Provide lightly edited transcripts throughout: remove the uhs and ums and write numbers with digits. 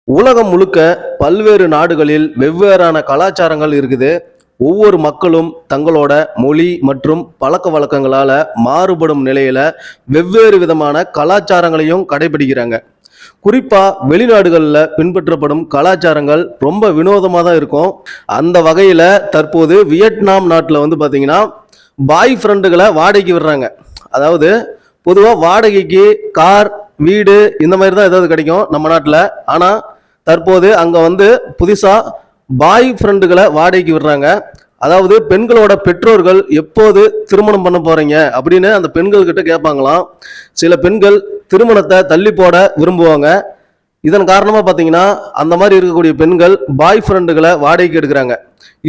உலகம் முழுக்க பல்வேறு நாடுகளில் வெவ்வேறான கலாச்சாரங்கள் இருக்குது. ஒவ்வொரு மக்களும் தங்களோட மொழி மற்றும் பழக்க வழக்கங்களால மாறுபடும் நிலையில வெவ்வேறு விதமான கலாச்சாரங்களையும் கடைபிடிக்கிறாங்க. குறிப்பா வெளிநாடுகளில் பின்பற்றப்படும் கலாச்சாரங்கள் ரொம்ப வினோதமாக தான் இருக்கும். அந்த வகையில தற்போது வியட்நாம் நாட்டில் வந்து பார்த்தீங்கன்னா பாய் ஃப்ரெண்டுகளை வாடகைக்கு விடுறாங்க. அதாவது பொதுவாக வாடகைக்கு கார், வீடு இந்த மாதிரி தான் ஏதாவது கிடைக்கும் நம்ம நாட்டில். ஆனால் தற்போது அங்கே வந்து புதுசாக பாய் ஃப்ரெண்டுகளை வாடகைக்கு விடுறாங்க. அதாவது பெண்களோட பெற்றோர்கள் எப்போது திருமணம் பண்ண போறீங்க அப்படின்னு அந்த பெண்கள் கிட்ட கேட்பாங்களாம். சில பெண்கள் திருமணத்தை தள்ளி போட விரும்புவாங்க. இதன் காரணமா பார்த்தீங்கன்னா அந்த மாதிரி இருக்கக்கூடிய பெண்கள் பாய் ஃப்ரெண்டுகளை வாடகைக்கு எடுக்கிறாங்க.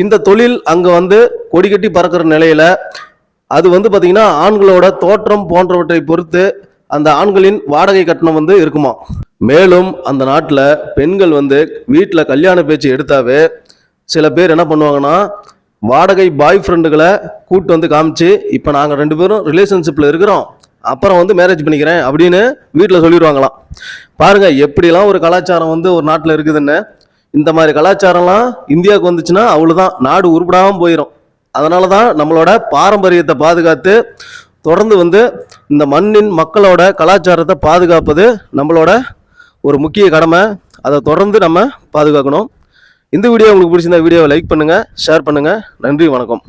இந்த தொழில் அங்கே வந்து கொடி கட்டி பறக்கிற நிலையில அது வந்து பார்த்தீங்கன்னா ஆண்களோட தோற்றம் போன்றவற்றை பொறுத்து அந்த ஆண்களின் வாடகை கட்டணம் வந்து இருக்குமா. மேலும் அந்த நாட்டில் பெண்கள் வந்து வீட்டில் கல்யாண பேச்சு எடுத்தாவே சில பேர் என்ன பண்ணுவாங்கன்னா வாடகை பாய் ஃப்ரெண்டுகளை கூட்டு வந்து காமிச்சு, இப்போ நாங்கள் 2 பேரும் ரிலேஷன்ஷிப்பில் இருக்கிறோம், அப்புறம் வந்து மேரேஜ் பண்ணிக்கிறேன் அப்படின்னு வீட்டில் சொல்லிடுவாங்களாம். பாருங்க எப்படிலாம் ஒரு கலாச்சாரம் வந்து ஒரு நாட்டில் இருக்குதுன்னு. இந்த மாதிரி கலாச்சாரம்லாம் இந்தியாவுக்கு வந்துச்சுன்னா அவ்வளோதான், நாடு உருப்படாமல் போயிடும். அதனால தான் நம்மளோட பாரம்பரியத்தை பாதுகாத்து தொடர்ந்து வந்து இந்த மண்ணின் மக்களோட கலாச்சாரத்தை பாதுகாப்பது நம்மளோட ஒரு முக்கிய கடமை. அதை தொடர்ந்து நம்ம பாதுகாக்கணும். இந்த வீடியோ உங்களுக்கு பிடிச்சிருந்தா வீடியோவை லைக் பண்ணுங்கள், ஷேர் பண்ணுங்கள். நன்றி, வணக்கம்.